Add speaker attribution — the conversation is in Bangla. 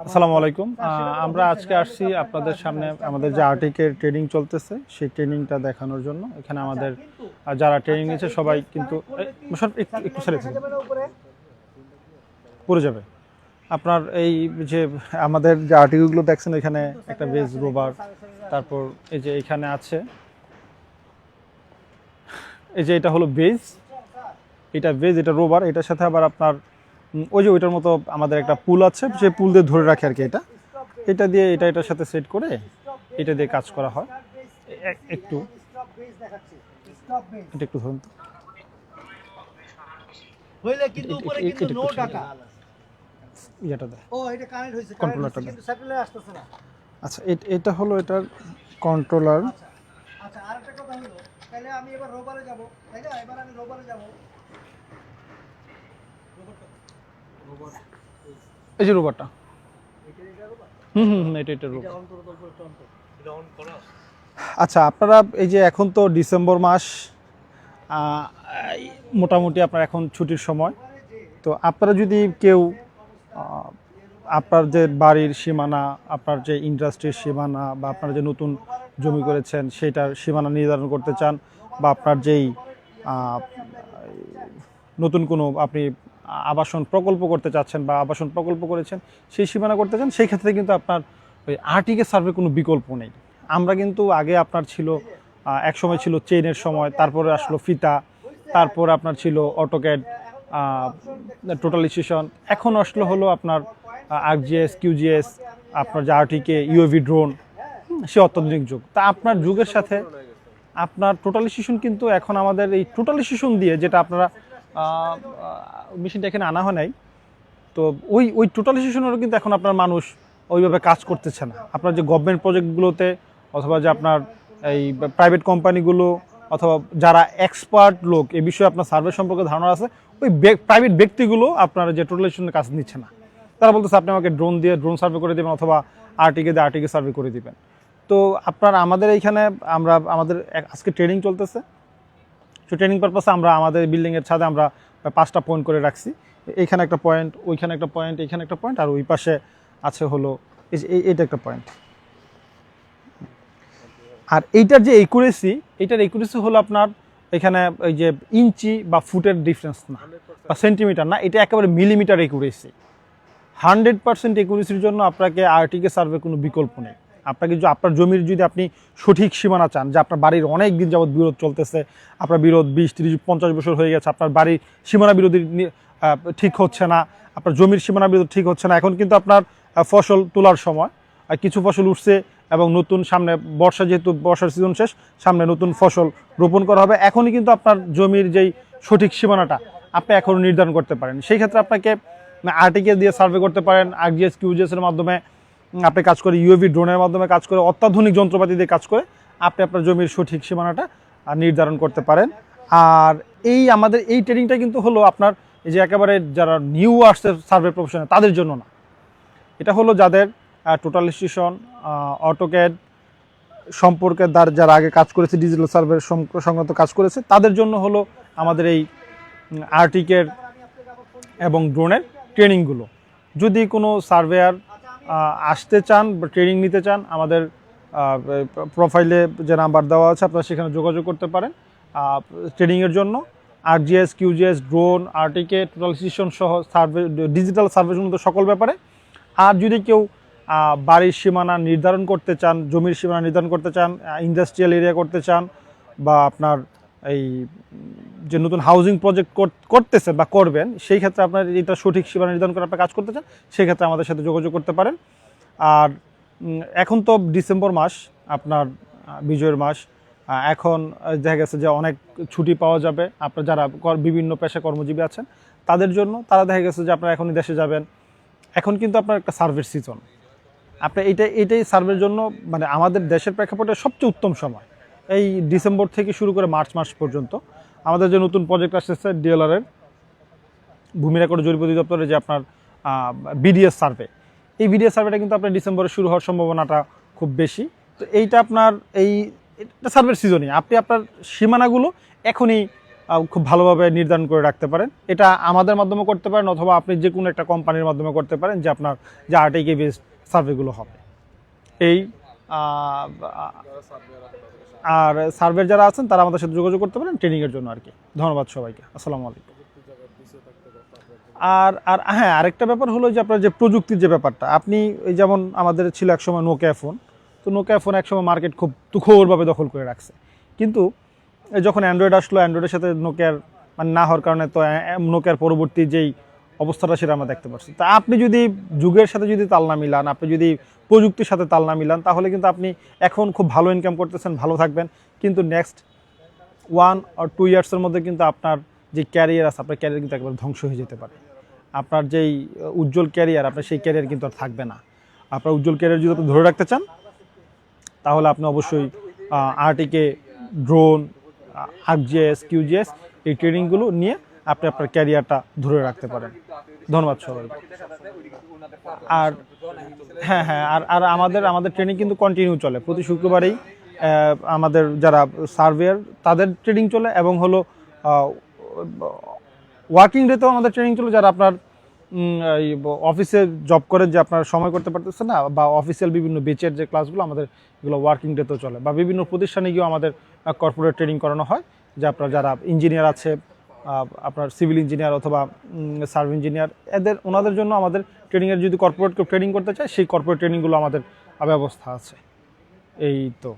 Speaker 1: আসসালামু আলাইকুম। আমরা আজকে আসছি আপনাদের সামনে আমাদের যে আর্টিকের ট্রেনিং চলতেছে সেই ট্রেনিংটা দেখানোর জন্য। এখানে আমাদের যারা ট্রেনিং নিয়েছে সবাই কিন্তু একটু ছেড়ে পড়ে যাবে। আপনার এই যে আমাদের যে আর্টিকেলগুলো দেখছেন এখানে একটা বেজ রোভার, তারপর এই যে এখানে আছে এই যে এটা হলো বেজ, এটা রোভার, এটার সাথে আবার আপনার ওই যে ওইটার মতো আমাদের একটা পুল আছে, সেই পুল দিয়ে ধরে রাখে আর কি। এটা দিয়ে এটার সাথে সেট করে এটা দিয়ে কাজ করা হয়। একটু এটা একটু ধরুন তো, হইলে কিন্তু উপরে কিন্তু নো ডাটা এটা দেয়, ও এটা কানেক্ট হইছে, কন্ট্রোলারটা কিন্তু স্যাটেলাইট আসতেছে না। আচ্ছা, এটা হলো এটার কন্ট্রোলার। আচ্ছা, আরেকটা কথা হলো, তাহলে আমি এবার রোভারে যাব, তাই না? এবার আমি রোভারে যাব। এই যে রোবটটা, এটা রোবট। আচ্ছা, আপনারা এই যে এখন তো ডিসেম্বর মাস, মোটামুটি আপনার এখন ছুটির সময়, তো আপনারা যদি কেউ আপনার যে বাড়ির সীমানা, আপনার যে ইন্ডাস্ট্রির সীমানা, বা আপনার যে নতুন জমি করেছেন সেটার সীমানা নির্ধারণ করতে চান, বা আপনার যেই নতুন কোনো আপনি আবাসন প্রকল্প করতে চাচ্ছেন বা আবাসন প্রকল্প করেছেন সেই সীমানা করতে চান, সেই ক্ষেত্রে কিন্তু আপনার ওই আরটিকে সার্ভে কোনো বিকল্প নেই। আমরা কিন্তু আগে আপনার ছিল এক সময় ছিল চেইনের সময়, তারপরে আসলো ফিতা, তারপর আপনার ছিল অটোক্যাড, টোটালাইজেশন, এখন আসলো হলো আপনার আরজিএস, কিউজিএস, আপনার যে আরটিকে, ইউএভি ড্রোন, সে অত্যাধুনিক যুগ। তা আপনার যুগের সাথে আপনার টোটালাইজেশন কিন্তু এখন আমাদের এই টোটালাইজেশন দিয়ে, যেটা আপনারা মেশিনটা এখানে আনা হয় নাই, তো ওই টোটালাইজেশনেরও কিন্তু এখন আপনার মানুষ ওইভাবে কাজ করতেছে না। আপনার যে গভর্নমেন্ট প্রজেক্টগুলোতে, অথবা যে আপনার এই প্রাইভেট কোম্পানিগুলো, অথবা যারা এক্সপার্ট লোক এই বিষয়ে আপনার সার্ভে সম্পর্কে ধারণা আছে, ওই প্রাইভেট ব্যক্তিগুলো আপনার যে টোটালাইজেশনের কাজ নিচ্ছে না। তারা বলতেছে আপনি আমাকে ড্রোন দিয়ে ড্রোন সার্ভে করে দেবেন, অথবা আরটিকে দিয়ে আরটিকে সার্ভে করে দিবেন। তো আপনার আমাদের এইখানে আমাদের আজকে ট্রেনিং চলতেছে। তো ট্রেনিং পারপাসে আমরা আমাদের বিল্ডিংয়ের ছাদে আমরা 5টা পয়েন্ট করে রাখছি। এইখানে একটা পয়েন্ট, ওইখানে একটা পয়েন্ট, এইখানে একটা পয়েন্ট, আর ওই পাশে আছে হলো এইটা একটা পয়েন্ট। আর এইটার যে একুরেসি হলো আপনার এখানে এই যে ইঞ্চি বা ফুটের ডিফারেন্স না, বা সেন্টিমিটার না, এটা একেবারে মিলিমিটার একুরেসি। 100% একুরেসির জন্য আপনাকে আরটিকে সার্ভে কোনো বিকল্প নেই। আপনাকে আপনার জমির যদি আপনি সঠিক সীমানা চান, যে আপনার বাড়ির অনেক দিন যাবৎ বিরোধ চলতেছে, আপনার বিরোধ 20, 30, 50 বছর হয়ে গেছে, আপনার বাড়ির সীমানা বিরোধী ঠিক হচ্ছে না, আপনার জমির সীমানা বিরোধ ঠিক হচ্ছে না, এখন কিন্তু আপনার ফসল তোলার সময়, কিছু ফসল উঠছে এবং নতুন সামনে বর্ষা, যেহেতু বর্ষার সিজন শেষ, সামনে নতুন ফসল রোপণ করা হবে, এখনই কিন্তু আপনার জমির যেই সঠিক সীমানাটা আপনি এখন নির্ধারণ করতে পারেন। সেই ক্ষেত্রে আপনাকে আরটিকে দিয়ে সার্ভে করতে পারেন, আরজিএস, কিউজিএস এর মাধ্যমে আপনি কাজ করে, ইউএভি ড্রোনের মাধ্যমে কাজ করে, অত্যাধুনিক যন্ত্রপাতি দিয়ে কাজ করে আপনি আপনার জমির সঠিক সীমানাটা নির্ধারণ করতে পারেন। আর আমাদের এই ট্রেনিংটা কিন্তু হলো আপনার এই যে একেবারে যারা নিউ আসছে সার্ভে প্রফেশনে তাদের জন্য না, এটা হলো যাদের টোটালাইজেশন, অটোক্যাড সম্পর্কে যারা আগে কাজ করেছে, ডিজিটাল সার্ভে সংক্রান্ত কাজ করেছে, তাদের জন্য হলো আমাদের এই আরটিকের এবং ড্রোনের ট্রেনিংগুলো। যদি কোনো সার্ভেয়ার আসতে চান বা ট্রেনিং নিতে চান, আমাদের প্রোফাইলে যে নাম্বার দেওয়া আছে আপনারা সেখানে যোগাযোগ করতে পারেন ট্রেনিংয়ের জন্য। আরজিএস, কিউজিএস, ড্রোন, আরটিকে, টোটালাইজেশন সহ সার্ভে, ডিজিটাল সার্ভে জন্য সকল ব্যাপারে। আর যদি কেউ বাড়ির সীমানা নির্ধারণ করতে চান, জমির সীমানা নির্ধারণ করতে চান, ইন্ডাস্ট্রিয়াল এরিয়া করতে চান, বা আপনার এই যে নতুন হাউজিং প্রজেক্ট করতেছেন বা করবেন, সেই ক্ষেত্রে আপনার এটা সঠিক সীমানা নির্ধারণ করে আপনার কাজ করতে চান, সেই ক্ষেত্রে আমাদের সাথে যোগাযোগ করতে পারেন। আর এখন তো ডিসেম্বর মাস, আপনার বিজয়ের মাস, এখন দেখা গেছে যে অনেক ছুটি পাওয়া যাবে। আপনার যারা বিভিন্ন পেশা কর্মজীবী আছেন তাদের জন্য, তারা দেখা গেছে যে আপনারা এখনই দেশে যাবেন, এখন কিন্তু আপনার একটা সার্ভের সিজন। আপনি এইটাই সার্ভের জন্য, মানে আমাদের দেশের প্রেক্ষাপটে সবচেয়ে উত্তম সময় এই ডিসেম্বর থেকে শুরু করে মার্চ মাস পর্যন্ত। আমাদের যে নতুন প্রজেক্ট আসতেছে ডিএলআরের, ভূমি রেকর্ড জরিপ অধিদপ্তরের যে আপনার বিডিএস সার্ভে, এই বিডিএস সার্ভেটা কিন্তু আপনার ডিসেম্বরে শুরু হওয়ার সম্ভাবনাটা খুব বেশি। তো এইটা আপনার এটা সার্ভের সিজনই, আপনি আপনার সীমানাগুলো এখনই খুব ভালোভাবে নির্ধারণ করে রাখতে পারেন। এটা আমাদের মাধ্যমে করতে পারেন অথবা আপনি যে কোনো একটা কোম্পানির মাধ্যমে করতে পারেন যে আপনার যে আরটিকে বেসড সার্ভেগুলো হবে। এই আর সার্ভের যারা আছেন তারা আমাদের সাথে যোগাযোগ করতে পারেন ট্রেনিংয়ের জন্য আর কি। ধন্যবাদ সবাইকে, আসসালামু আলাইকুম। আর আর হ্যাঁ, আরেকটা ব্যাপার হলো যে আপনার যে প্রযুক্তির যে ব্যাপারটা, আপনি এই যেমন আমাদের ছিল একসময় নোকিয়া ফোন, তো নোকিয়া ফোন একসময় মার্কেট খুব তুখোরভাবে দখল করে রাখছে, কিন্তু যখন অ্যান্ড্রয়েড আসলো, অ্যান্ড্রয়েডের সাথে নোকিয়ার মানে না হওয়ার কারণে তো নোকিয়ার পরবর্তী যেই অবস্থাটা সেটা আমরা দেখতে পাচ্ছি। তা আপনি যদি যুগের সাথে যদি তাল না মিলান, আপনি যদি প্রযুক্তির সাথে তাল না মিলান, তাহলে কিন্তু আপনি এখন খুব ভালো ইনকাম করতেছেন, ভালো থাকবেন, কিন্তু নেক্সট 1 or 2 ইয়ার্সের মধ্যে কিন্তু আপনার যে ক্যারিয়ার আছে, আপনার ক্যারিয়ার কিন্তু একবার ধ্বংস হয়ে যেতে পারে। আপনার যেই উজ্জ্বল ক্যারিয়ার, আপনার সেই ক্যারিয়ার কিন্তু আর থাকবে না। আপনার উজ্জ্বল ক্যারিয়ার যদি আপনি ধরে রাখতে চান, তাহলে আপনি অবশ্যই আরটিকে, ড্রোন, আর্কজিএস, কিউজিএস এই ট্রেনিংগুলো নিয়ে আপনি আপনার ক্যারিয়ারটা ধরে রাখতে পারেন। ধন্যবাদ সবাইকে। আর হ্যাঁ হ্যাঁ, আর আমাদের ট্রেনিং কিন্তু কন্টিনিউ চলে, প্রতি শুক্রবারেই আমাদের যারা সার্ভেয়ার তাদের ট্রেনিং চলে, এবং হলো ওয়ার্কিং ডেতেও আমাদের ট্রেনিং চলে। যারা আপনার অফিসে জব করে যে আপনার সময় করতে পারতেছে না, বা অফিসিয়াল বিভিন্ন বেচের যে ক্লাসগুলো আমাদের এগুলো ওয়ার্কিং ডেতেও চলে, বা বিভিন্ন প্রতিষ্ঠানে গিয়েও আমাদের কর্পোরেট ট্রেনিং করানো হয়। যে আপনার যারা ইঞ্জিনিয়ার আছে, আপনার সিভিল ইঞ্জিনিয়ার অথবা সার্ভ ইঞ্জিনিয়ার, ওনাদের জন্য আমাদের ট্রেনিংয়ের যদি কর্পোরেট ট্রেনিং করতে চায়, সেই কর্পোরেট ট্রেনিংগুলো আমাদের ব্যবস্থা আছে। এই তো।